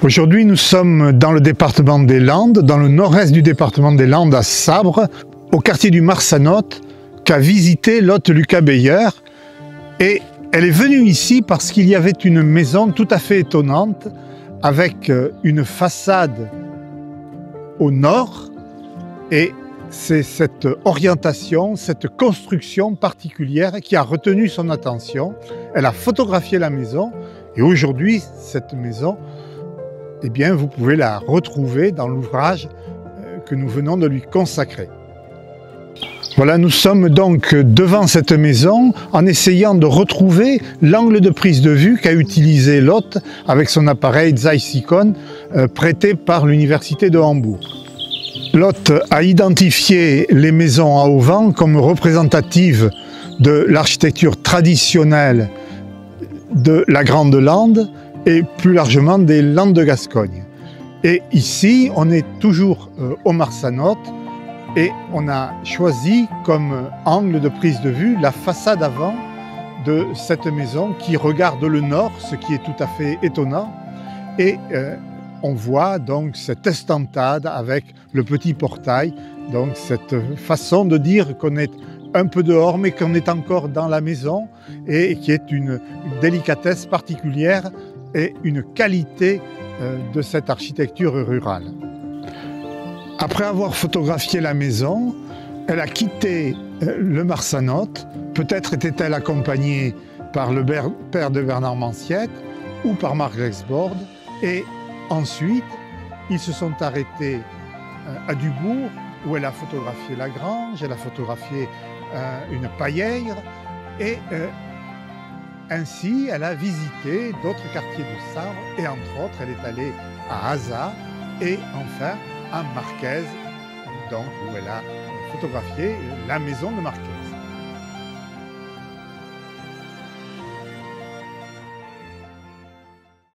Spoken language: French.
Aujourd'hui, nous sommes dans le département des Landes, dans le nord-est du département des Landes, à Sabre, au quartier du Marsanotte, qu'a visité l'hôte Lucas Beyer. Et elle est venue ici parce qu'il y avait une maison tout à fait étonnante, avec une façade au nord, et c'est cette orientation, cette construction particulière qui a retenu son attention. Elle a photographié la maison, et aujourd'hui, cette maison, eh bien, vous pouvez la retrouver dans l'ouvrage que nous venons de lui consacrer. Voilà, nous sommes donc devant cette maison en essayant de retrouver l'angle de prise de vue qu'a utilisé l'hôte avec son appareil Zeiss-Ikon prêté par l'université de Hambourg. L'hôte a identifié les maisons à auvent comme représentatives de l'architecture traditionnelle de la Grande Lande et plus largement des Landes de Gascogne. Et ici, on est toujours au Marsanotte et on a choisi comme angle de prise de vue la façade avant de cette maison qui regarde le nord, ce qui est tout à fait étonnant. Et on voit donc cette estampade avec le petit portail, donc cette façon de dire qu'on est un peu dehors mais qu'on est encore dans la maison et qui est une délicatesse particulière et une qualité de cette architecture rurale. Après avoir photographié la maison, elle a quitté le Marsanotte. Peut-être était-elle accompagnée par le père de Bernard Manciette ou par Marc Rexbord. Et ensuite, ils se sont arrêtés à Dubourg, où elle a photographié la grange, elle a photographié une paillère, et ainsi elle a visité d'autres quartiers de Sabre, et entre autres, elle est allée à Aza et enfin à Marquez, donc où elle a photographié la maison de Marquez.